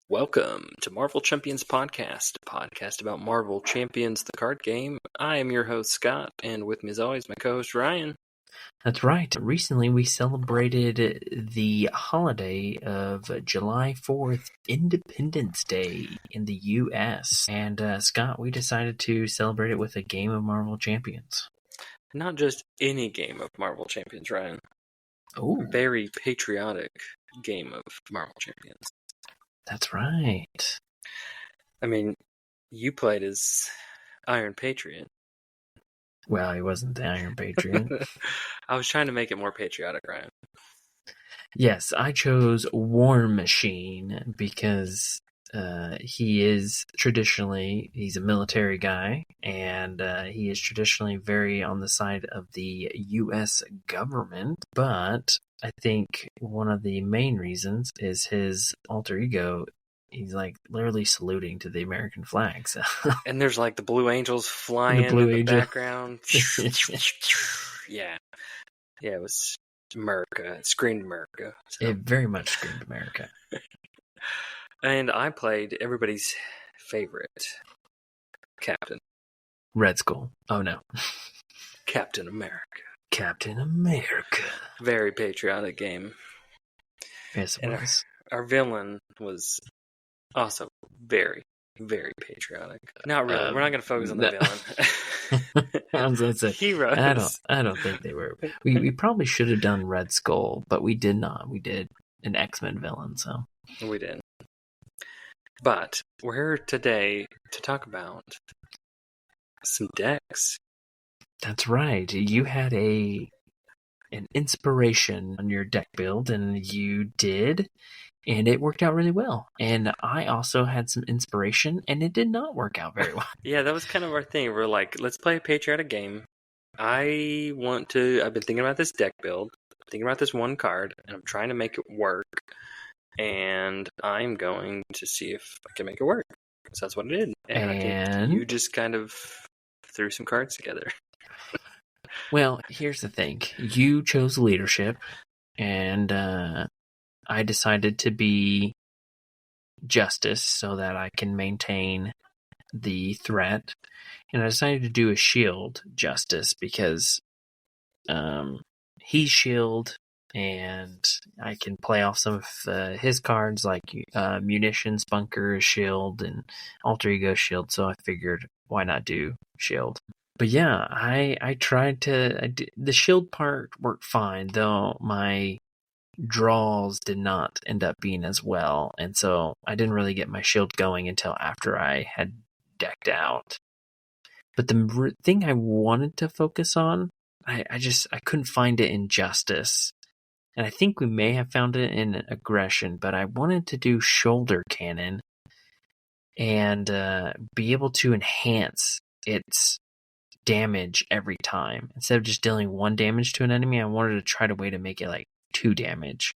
Welcome to Marvel Champions Podcast, a podcast about Marvel Champions, the card game. I am your host, Scott, and with me as always, my co-host, Ryan. That's right. Recently, we celebrated the holiday of July 4th, Independence Day in the U.S. And, Scott, we decided to celebrate it with a game of Marvel Champions. Not just any game of Marvel Champions, Ryan. Oh, Very patriotic game of Marvel Champions. That's right. I mean, you played as Iron Patriot. Well, he wasn't the Iron Patriot. I was trying to make it more patriotic, Ryan. Yes, I chose War Machine because he's a military guy, and he is traditionally very on the side of the U.S. government, but I think one of the main reasons is his alter ego. He's like literally saluting to the American flag. So. And there's like the Blue Angels flying in the background. Yeah, it was America. It screamed America. So. It very much screamed America. And I played everybody's favorite captain. Red Skull. Oh no. Captain America. Captain America. Very patriotic game. Yes, it was. Our villain was also very, very patriotic. Not really. We're not going to focus on the villain. I was going to say, heroes. I don't think they were. We probably should have done Red Skull, but we did not. We did an X-Men villain, so. We did. But we're here today to talk about some decks. That's right. You had an inspiration on your deck build, and you did, and it worked out really well. And I also had some inspiration, and it did not work out very well. Yeah, that was kind of our thing. We're like, let's play a patriotic game. I've been thinking about this deck build, thinking about this one card, and I'm trying to make it work. And I'm going to see if I can make it work. So that's what I did. And I think you just kind of threw some cards together. Well, here's the thing. You chose leadership, and I decided to be justice so that I can maintain the threat. And I decided to do a shield justice because he's shield, and I can play off some of his cards like munitions, bunker, shield, and alter ego shield. So I figured, why not do shield? But yeah, I tried to. The shield part worked fine, though my draws did not end up being as well, and so I didn't really get my shield going until after I had decked out. But the thing I wanted to focus on, I couldn't find it in justice. And I think we may have found it in aggression, but I wanted to do shoulder cannon and be able to enhance its damage every time. Instead of just dealing 1 damage to an enemy, I wanted to try to way to make it like 2 damage.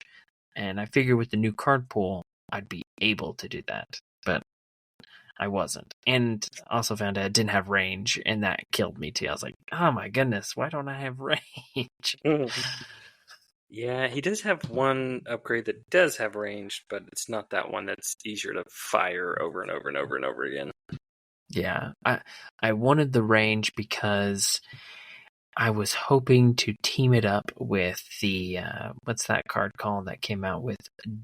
And I figured with the new card pool, I'd be able to do that. But I wasn't. And also found out I didn't have range, and that killed me too. I was like, oh my goodness, why don't I have range? Yeah, he does have one upgrade that does have range, but it's not that one that's easier to fire over and over and over and over again. Yeah, I wanted the range because I was hoping to team it up with the, what's that card called that came out with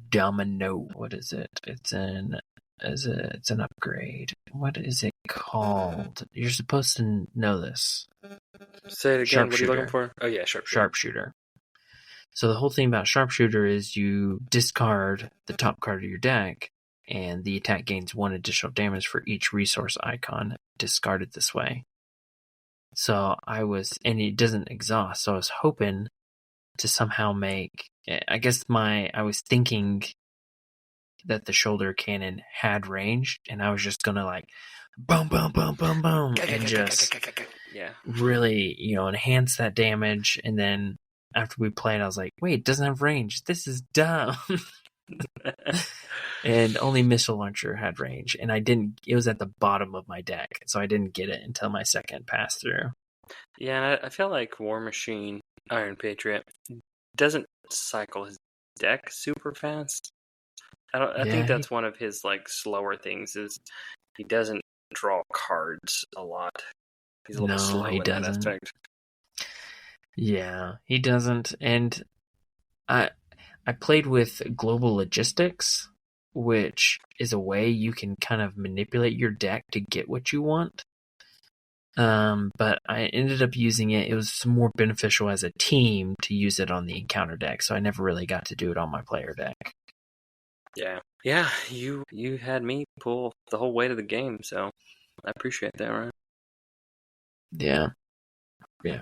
Domino? What is it? It's an upgrade. What is it called? You're supposed to know this. Say it again, what are you looking for? Oh yeah, Sharpshooter. So the whole thing about Sharpshooter is you discard the top card of your deck, and the attack gains 1 additional damage for each resource icon discarded this way. So and it doesn't exhaust, so I was hoping to somehow make, I was thinking that the shoulder cannon had range, and I was just gonna like, boom, boom, boom, boom, boom, and just really, enhance that damage, and then after we played, I was like, wait, it doesn't have range. This is dumb. And only Missile Launcher had range, and it was at the bottom of my deck, so I didn't get it until my second pass through. Yeah, and I feel like War Machine, Iron Patriot, doesn't cycle his deck super fast. I think Yeah, that's one of his like slower things is he doesn't draw cards a lot. He's a little no, slow he in that doesn't. aspect. Yeah, he doesn't. And I I played with Global Logistics, which is a way you can kind of manipulate your deck to get what you want. But I ended up using it. It was more beneficial as a team to use it on the encounter deck, so I never really got to do it on my player deck. Yeah. Yeah, you had me pull the whole weight of the game, so I appreciate that, right? Yeah, yeah.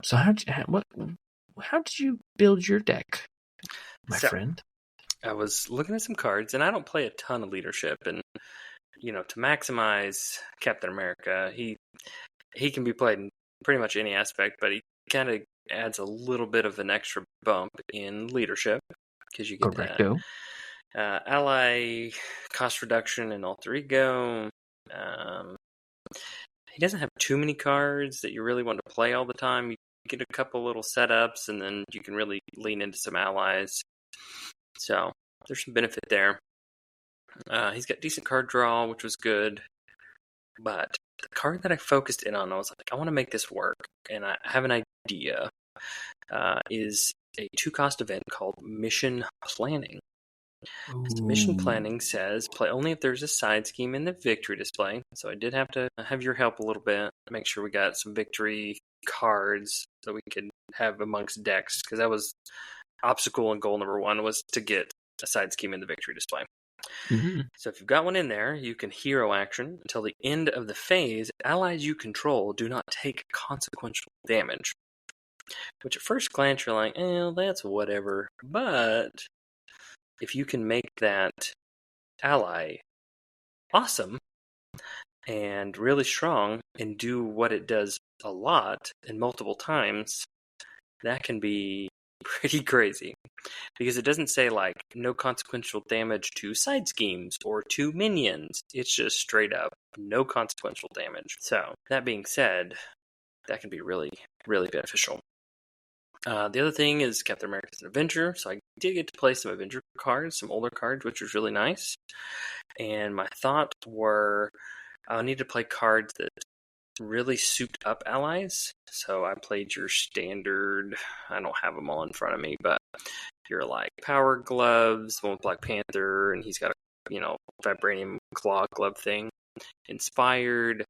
So how did you build your deck, my So friend? I was looking at some cards, and I don't play a ton of leadership, and to maximize Captain America, he can be played in pretty much any aspect, but he kind of adds a little bit of an extra bump in leadership because you get that Correcto. ally cost reduction and alter ego. Um, he doesn't have too many cards that you really want to play all the time. You get a couple little setups, and then you can really lean into some allies. So there's some benefit there. He's got decent card draw, which was good. But the card that I focused in on, I was like, I want to make this work, and I have an idea. Is a 2-cost event called Mission Planning. So Mission Ooh. Planning says play only if there's a side scheme in the victory display. So I did have to have your help a little bit, make sure we got some victory cards that we could have amongst decks, because that was obstacle and goal number 1 was to get a side scheme in the victory display. Mm-hmm. So if you've got one in there, you can hero action until the end of the phase. Allies you control do not take consequential damage. Which at first glance you're like, that's whatever. But if you can make that ally awesome and really strong and do what it does a lot and multiple times, that can be pretty crazy. Because it doesn't say like no consequential damage to side schemes or to minions. It's just straight up no consequential damage. So that being said, that can be really, really beneficial. The other thing is Captain America's an Avenger, so I did get to play some Avenger cards, some older cards, which was really nice. And my thoughts were I'll need to play cards that really souped up allies. So I played your standard, I don't have them all in front of me, but your like Power Gloves, one with Black Panther, and he's got a, Vibranium Claw Glove thing. Inspired,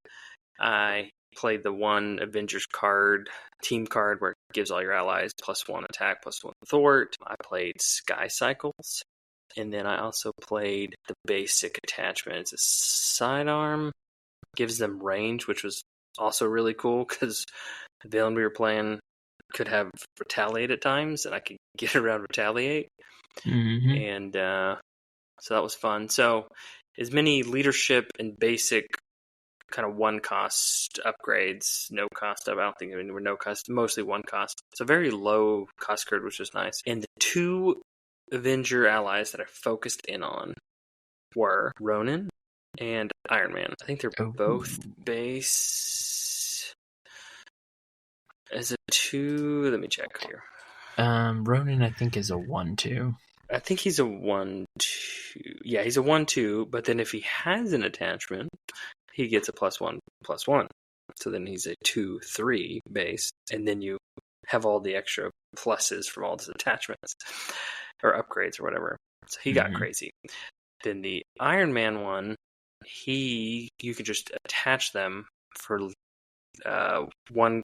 I played the one Avengers card, team card, where it gives all your allies +1 attack, +1 thwart. I played Sky Cycles. And then I also played the basic attachment. It's a sidearm, gives them range, which was also really cool because the villain we were playing could have retaliate at times, and I could get around retaliate. Mm-hmm. And so that was fun. So as many leadership and basic kind of 1-cost upgrades, no cost up. I don't think there were no cost, mostly 1-cost. So very low cost card, which was nice. And the 2 Avenger allies that I focused in on were Ronin and Iron Man. I think they're both base as a 2. Let me check here. Ronin, I think, is a 1/2. I think he's a 1/2. Yeah, he's a 1/2. But then if he has an attachment, he gets a +1/+1. So then he's a 2/3 base, and then you have all the extra pluses from all his attachments or upgrades or whatever. So he got crazy. Then the Iron Man one, you can just attach them for 1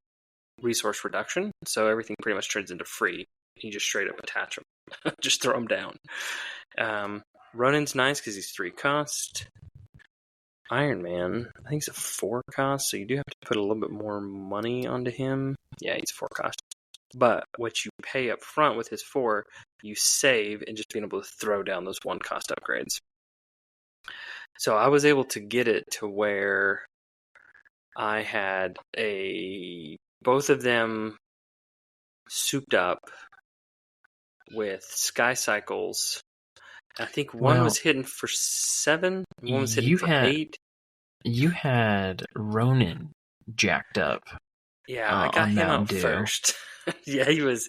resource reduction. So everything pretty much turns into free. You just straight up attach them, just throw them down. Ronin's nice because he's 3-cost. Iron Man, I think he's a 4-cost, so you do have to put a little bit more money onto him. Yeah, he's 4-cost. But what you pay up front with his 4, you save and just being able to throw down those 1-cost upgrades. So I was able to get it to where I had both of them souped up with Sky Cycles. I think one was hitting for 7, and one was hitting for 8. You had Ronin jacked up Yeah, I got on him Mountain out Dew. first. Yeah, he was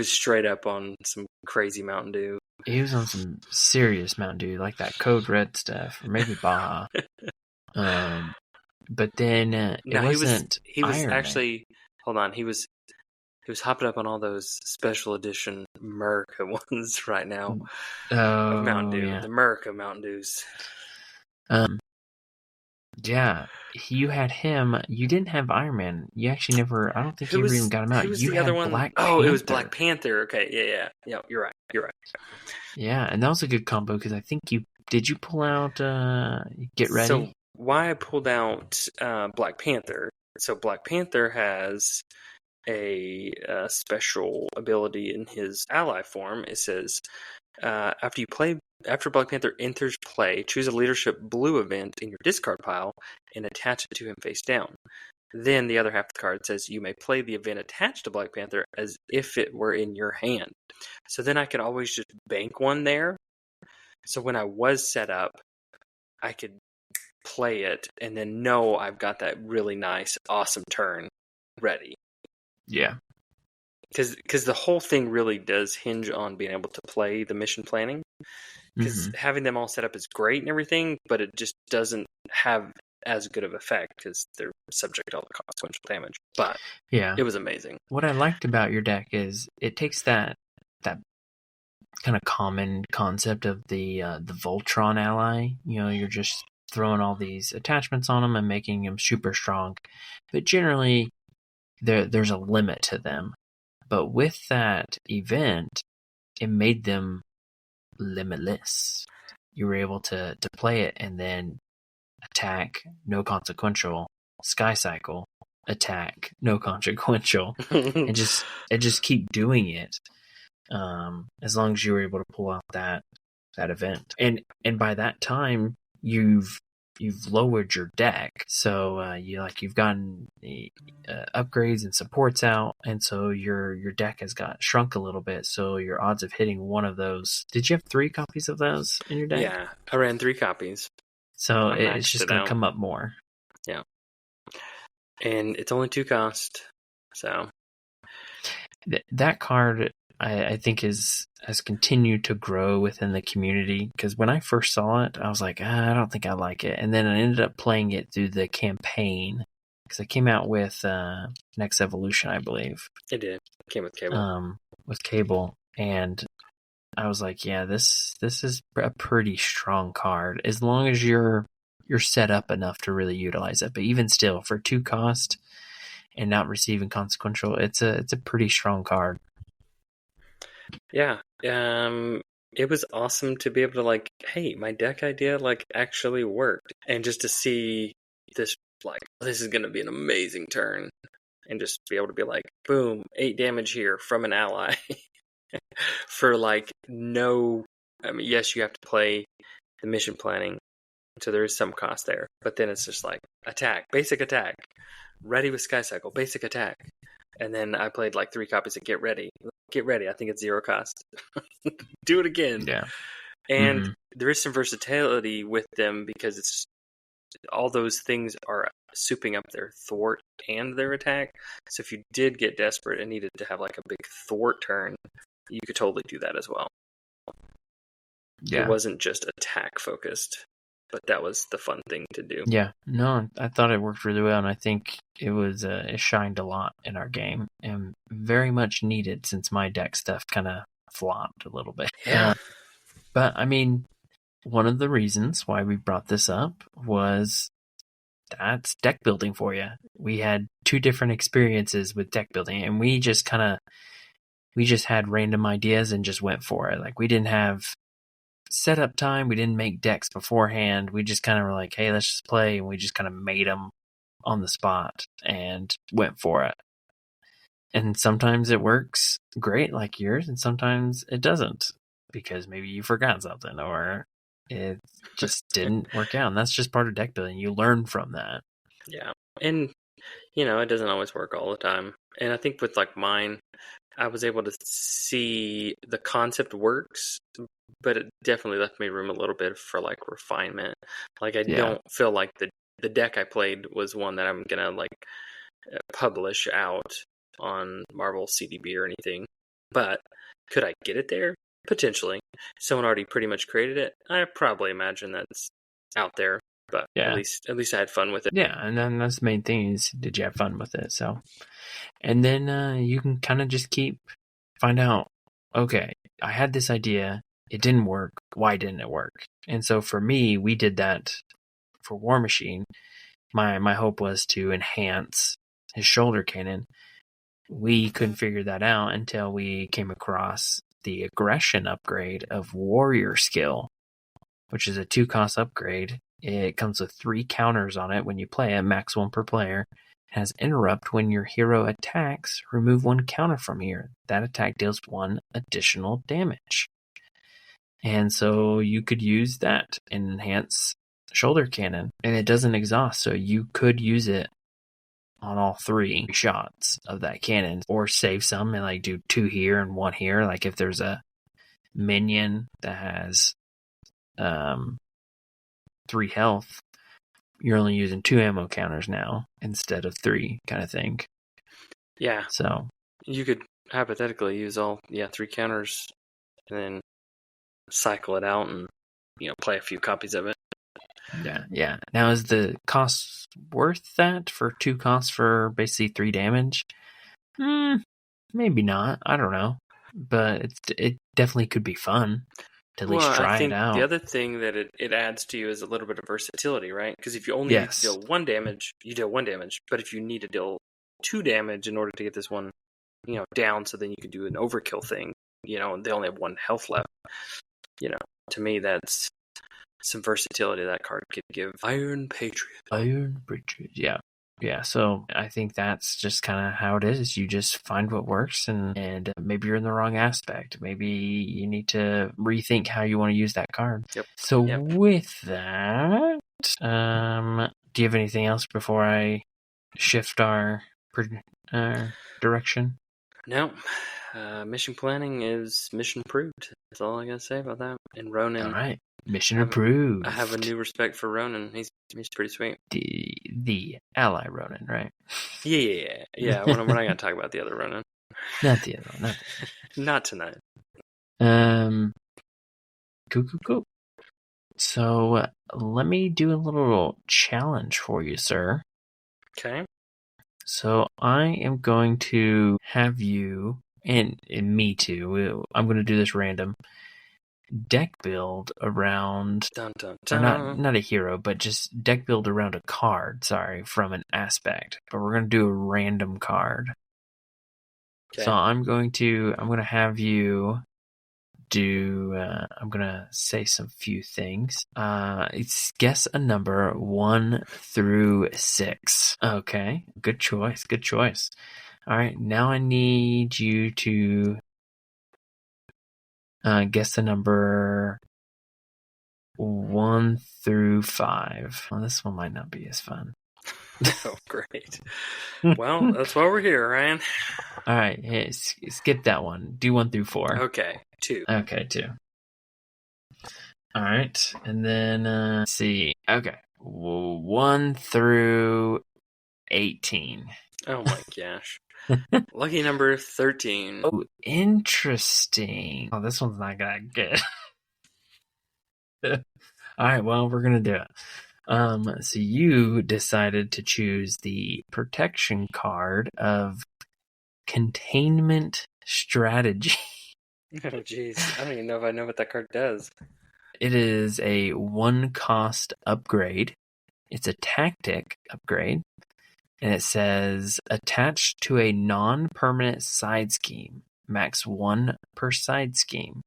straight up on some crazy Mountain Dew. He was on some serious Mountain Dew, like that Code Red stuff, or maybe Baja. Um, but then it No, wasn't he was Iron Man. actually, hold on, he was hopping up on all those special edition America ones right now of Mountain Oh Dew, yeah. the America Mountain Dews. Um, yeah. You had him. You didn't have Iron Man. You actually never. I don't think you ever even got him Who out. was You the other had one? Black Oh, it was Black Panther. Panther. Okay, yeah. You're right. You're right. Yeah, and that was a good combo because I think you did. You pull out Get So Ready. why I pulled out Black Panther? So Black Panther has a special ability in his ally form. It says after Black Panther enters play, choose a leadership blue event in your discard pile and attach it to him face down. Then the other half of the card says you may play the event attached to Black Panther as if it were in your hand. So then I could always just bank one there. So when I was set up, I could play it and then know I've got that really nice, awesome turn ready. Yeah. Because the whole thing really does hinge on being able to play the mission planning. Because having them all set up is great and everything, but it just doesn't have as good of effect because they're subject to all the consequential damage. But Yeah. it was amazing. What I liked about your deck is it takes that kind of common concept of the Voltron ally. You know, you're just throwing all these attachments on them and making them super strong, but generally there's a limit to them. But with that event, it made them limitless. You were able to play it and then attack, no consequential, sky cycle, attack, no consequential, and just keep doing it. As long as you were able to pull out that event, and by that time you've lowered your deck, so you've gotten the upgrades and supports out, and so your deck has got shrunk a little bit. So your odds of hitting one of those. Did you have 3 copies of those in your deck? Yeah, I ran 3 copies. So I it's maxed just it going to out. come up more. Yeah, and it's only 2 cost. So That card, I think, has continued to grow within the community. Because when I first saw it, I was like, I don't think I like it. And then I ended up playing it through the campaign. Because it came out with Next Evolution, I believe. it did. It came with cable. With Cable. And I was like, yeah, this is a pretty strong card. As long as you're set up enough to really utilize it. But even still, for 2 cost and not receiving consequential, it's a pretty strong card. Yeah. It was awesome to be able to like, hey, my deck idea like actually worked, and just to see this like this is going to be an amazing turn, and just be able to be like, boom, 8 damage here from an ally for like no. I mean, yes, you have to play the mission planning, so there is some cost there, but then it's just like attack, basic attack, ready with Sky Cycle, basic attack. And then I played like 3 copies of Get Ready. Get Ready, I think it's 0 cost. Do it again. Yeah. And there is some versatility with them because it's all those things are souping up their thwart and their attack. So if you did get desperate and needed to have like a big thwart turn, you could totally do that as well. Yeah. It wasn't just attack focused, but that was the fun thing to do. Yeah, no, I thought it worked really well, and I think it was it shined a lot in our game, and very much needed since my deck stuff kind of flopped a little bit. Yeah. But I mean, one of the reasons why we brought this up was that's deck building for you. We had 2 different experiences with deck building, and we just had random ideas and just went for it. Like, we didn't have setup time. We didn't make decks beforehand. We just kind of were like, hey, let's just play. And we just kind of made them on the spot and went for it. And sometimes it works great like yours, and sometimes it doesn't because maybe you forgot something or it just didn't work out. And that's just part of deck building. You learn from that. Yeah. And, it doesn't always work all the time. And I think with like mine, I was able to see the concept works, but it definitely left me room a little bit for like refinement. Like I don't feel like the deck I played was one that I'm gonna like publish out on Marvel CDB or anything. But could I get it there? Potentially. Someone already pretty much created it. I probably imagine that's out there. But Yeah. at least I had fun with it. Yeah, and then that's the main thing is, did you have fun with it? So, and then you can kind of just find out, okay, I had this idea, it didn't work, why didn't it work? And so for me, we did that for War Machine. My hope was to enhance his shoulder cannon. We couldn't figure that out until we came across the aggression upgrade of Warrior Skill, which is a 2-cost upgrade. It comes with 3 counters on it when you play it, max 1 per player. It has interrupt when your hero attacks, remove 1 counter from here. That attack deals 1 additional damage. And so you could use that and enhance shoulder cannon. And it doesn't exhaust, so you could use it on all 3 shots of that cannon, or save some and like do 2 here and 1 here. Like if there's a minion that has 3 health, you're only using 2 ammo counters now instead of 3, kind of thing. Yeah. So you could hypothetically use all 3 counters and then cycle it out and play a few copies of it. Yeah. Now, is the cost worth that for 2 costs for basically 3 damage? Maybe not. I don't know, but it definitely could be fun to at least try it out. The other thing that it adds to you is a little bit of versatility, right? Because if you only need to deal 1 damage, you deal 1 damage. But if you need to deal 2 damage in order to get this one, down, so then you could do an overkill thing, and they only have 1 health left. To me, that's some versatility that card could give. Iron Patriot, yeah. So I think that's just kind of how it is. You just find what works, and maybe you're in the wrong aspect. Maybe you need to rethink how you want to use that card. Yep. So with that, do you have anything else before I shift our direction? No. Mission planning is mission approved. That's all I gotta say about that. And Ronan. All right. Mission approved. I have a new respect for Ronan. He's pretty sweet. The ally Ronan, right? Yeah. We're not gonna talk about the other Ronan. Not the other one. Not tonight. Cool. So let me do a little challenge for you, sir. Okay. So I am going to have you, and me too, I'm going to do this random, deck build around, dun, dun, or dun. not a hero, but just deck build around a card, from an aspect. But we're going to do a random card. Okay. So I'm going to have you do, I'm going to say some few things. It's guess a number 1 through 6. Okay. Good choice. All right. Now I need you to guess the number 1 through 5. Well, this one might not be as fun. Oh, great. Well, that's why we're here, Ryan. All right. Hey, skip that one. Do 1 through 4. Okay. 2. Okay, 2. All right. And then, let's see. Okay. 1 through 18. Oh my gosh. Lucky number 13. Oh, interesting. Oh, this one's not that good. All right, well, we're going to do it. So you decided to choose the protection card of Containment Strategy. Oh, jeez. I don't even know if I know what that card does. It is a 1-cost upgrade. It's a tactic upgrade. And it says, attached to a non-permanent side scheme. Max 1 per side scheme.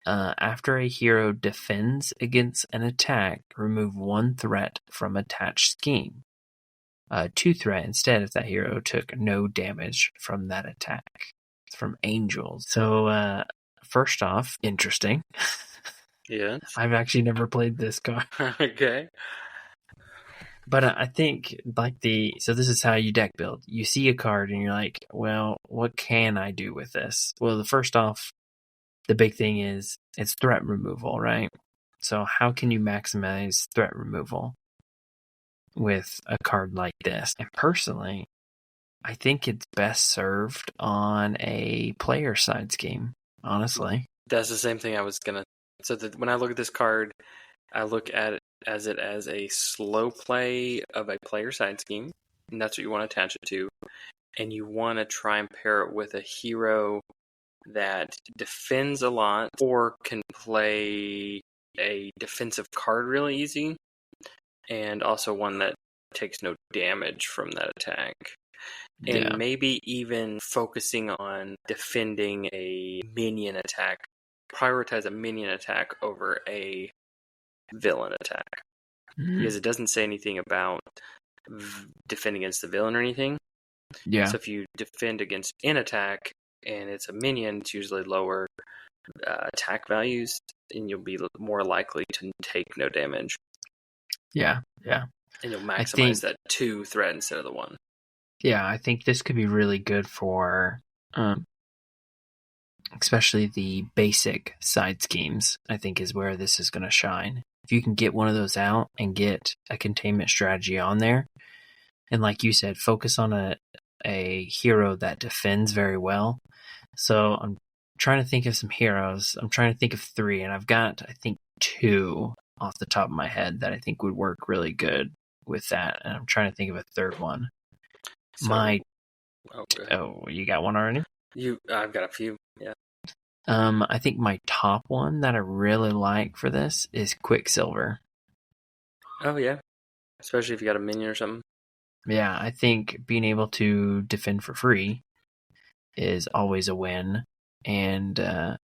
After a hero defends against an attack, remove 1 threat from attached scheme. 2 threat instead if that hero took no damage from that attack. It's from Angels. So, first off, interesting. Yes. I've actually never played this card. Okay. But I think, so this is how you deck build. You see a card and you're like, well, what can I do with this? Well, first off, the big thing is it's threat removal, right? So how can you maximize threat removal? with a card like this. And personally, I think it's best served on a player side scheme, honestly. That's the same thing I was gonna. So when I look at this card, I look at it as a slow play of a player side scheme, and that's what you want to attach it to. And you want to try and pair it with a hero that defends a lot or can play a defensive card really easy, and also one that takes no damage from that attack. And maybe even focusing on defending a minion attack. Prioritize a minion attack over a villain attack. Because it doesn't say anything about defending against the villain or anything. Yeah. So if you defend against an attack and it's a minion, it's usually lower attack values, and you'll be more likely to take no damage. Yeah. And you'll maximize that 2 threat instead of the 1. Yeah, I think this could be really good for especially the basic side schemes, I think is where this is going to shine. If you can get one of those out and get a containment strategy on there, and like you said, focus on a hero that defends very well. So I'm trying to think of some heroes. I'm trying to think of 3, and I've got, I think, 2 off the top of my head that I think would work really good with that. And I'm trying to think of a 3rd one. So, you got one already? I've got a few, yeah. I think my top one that I really like for this is Quicksilver. Oh, yeah. Especially if you got a minion or something. Yeah, I think being able to defend for free is always a win. And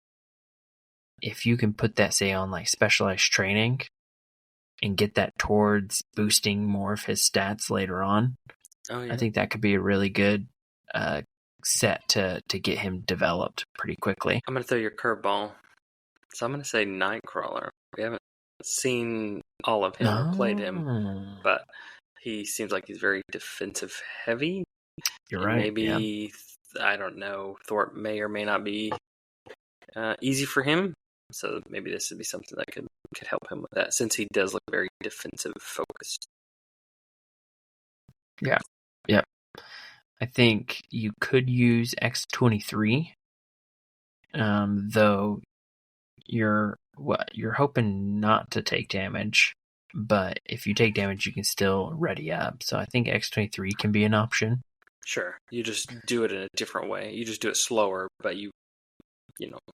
if you can put that, say, on like specialized training and get that towards boosting more of his stats later on, I think that could be a really good set to get him developed pretty quickly. I'm going to throw your curveball. So I'm going to say Nightcrawler. We haven't seen all of him or played him, but he seems like he's very defensive heavy. You're right. Maybe, I don't know, Thor may or may not be easy for him. So maybe this would be something that could help him with that, since he does look very defensive focused. Yeah. I think you could use X-23, though you're hoping not to take damage, but if you take damage, you can still ready up. So I think X-23 can be an option. Sure, you just do it in a different way. You just do it slower, but you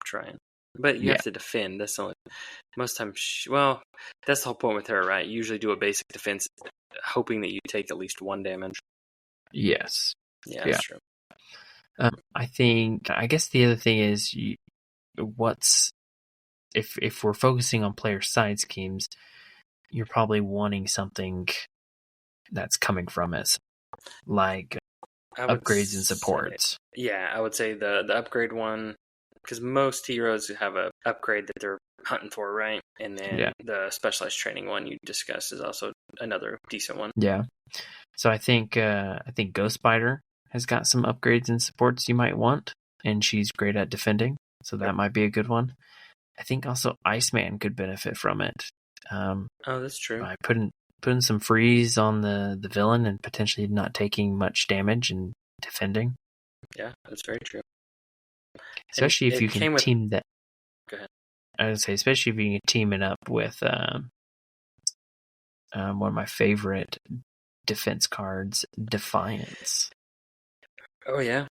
trying. But you have to defend. That's only most times. Well, that's the whole point with her, right? You usually do a basic defense, hoping that you take at least 1 damage. Yes. Yeah, that's true. I guess the other thing is, if we're focusing on player side schemes, you're probably wanting something that's coming from it, like upgrades and supports. I would say the upgrade one, because most heroes have an upgrade that they're hunting for, right? And then the specialized training one you discussed is also another decent one. Yeah. So I think Ghost Spider has got some upgrades and supports you might want, and she's great at defending, so that might be a good one. I think also Iceman could benefit from it. That's true. By putting some freeze on the villain and potentially not taking much damage and defending. Yeah, that's very true. Especially if you can team that. Go ahead. I would say, especially if you can team it up with one of my favorite defense cards, Defiance. Oh yeah.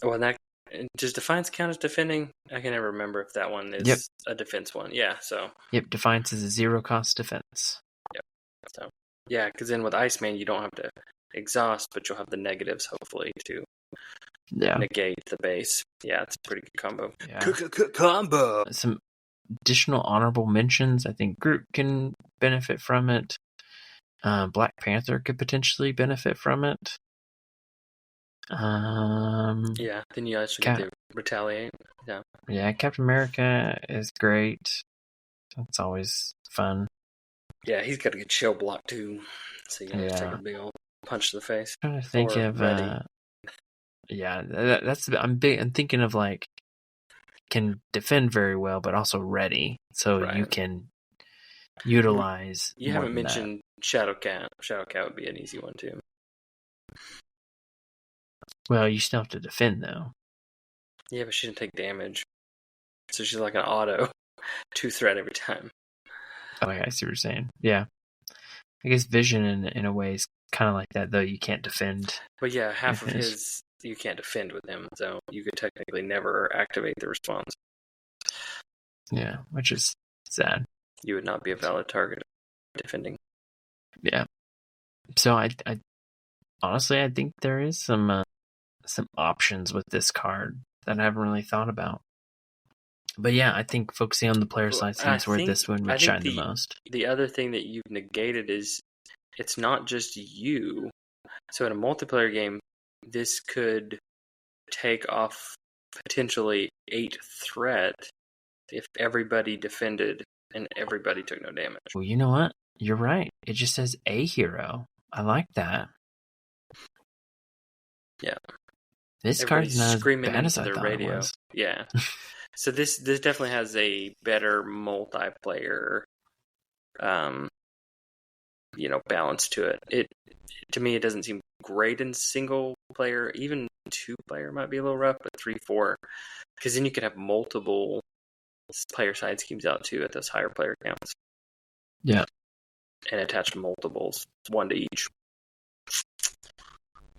Well, does Defiance count as defending? I can never remember if that one is a defense one. Yeah, so. Yep, Defiance is a 0-cost defense. Yep. So yeah, because then with Iceman you don't have to exhaust, but you'll have the negatives hopefully to negate the base. Yeah, it's a pretty good combo. Yeah. Combo. Some additional honorable mentions. I think Groot can benefit from it. Black Panther could potentially benefit from it. Then you actually get to retaliate. Yeah, Captain America is great. That's always fun. Yeah, he's got a good shield block too, so you don't take a big old punch to the face. I'm trying to think of I'm thinking of like can defend very well, but also ready, so you can utilize You more haven't than mentioned Shadowcat. Shadowcat would be an easy one too. that. Well, you still have to defend though. Yeah, but she didn't take damage, so she's like an auto 2-threat every time. Oh, yeah, I see what you're saying. Yeah, I guess Vision in a way is kind of like that though. You can't defend. But yeah, half of his. his you can't defend with him, so you could technically never activate the response. Yeah, which is sad. You would not be a valid target defending. Yeah. So I honestly, I think there is some options with this card that I haven't really thought about. But yeah, I think focusing on the player side seems where this one would shine the most. The other thing that you've negated is it's not just you. So in a multiplayer game, this could take off potentially 8 threat if everybody defended and everybody took no damage. Well, you know what? You're right. It just says a hero. I like that. Yeah. This card's not screaming as bad into as I their thought radio. it was. Yeah. So this definitely has a better multiplayer balance to it. To me, it doesn't seem great in single player. Even 2-player might be a little rough, but 3-4, because then you could have multiple player side schemes out too at those higher player counts. Yeah, and attach multiples, 1 to each,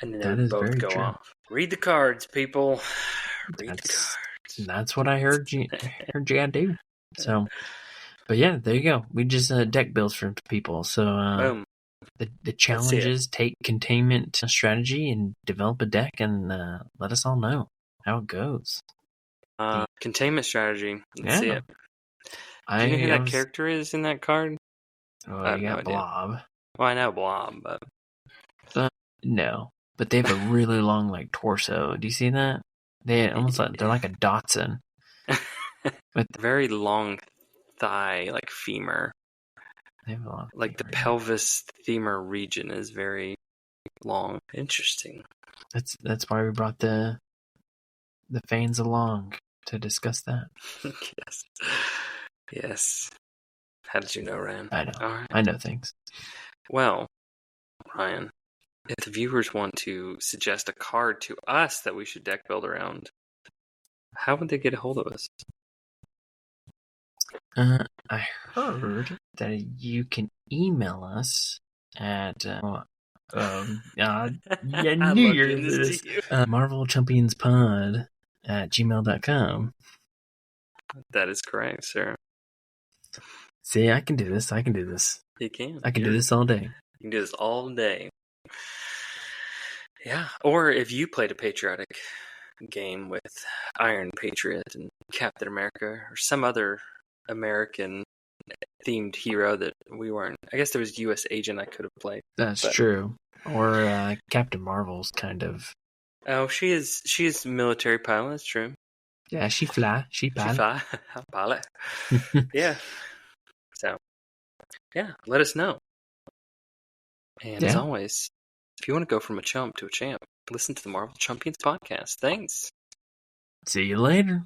and then they that would is both very go true. off. Read the cards, people. Read the cards. That's what I heard you do. So, but yeah, there you go. We just deck builds for people. So Boom. The challenge is take containment strategy and develop a deck and let us all know how it goes. Containment strategy. Let's see it. Do you know who that character is in that card? Oh, you got Blob. Well, I know Blob, but no. But they have a really long torso. Do you see that? They're like a Dotson. With very long thigh, like femur. They have a long the pelvis femur region is very long. Interesting. That's why we brought the fans along to discuss that. Yes. How did you know, Ryan? I know. All right. I know things. Well, Ryan, if the viewers want to suggest a card to us that we should deck build around, how would they get a hold of us? I heard that you can email us at Marvel Champions Pod at gmail.com. That is correct, sir. See, I can do this. You can. I can do this all day. You can do this all day. Yeah. Or if you played a patriotic game with Iron Patriot and Captain America or some other American themed hero that we weren't. I guess there was U.S. Agent I could have played. That's true. Or Captain Marvel's kind of. Oh, she is military pilot. That's true. Yeah, she fly. She pilot. Pilot. Yeah. So, yeah, let us know. And as always, if you want to go from a chump to a champ, listen to the Marvel Champions podcast. Thanks. See you later.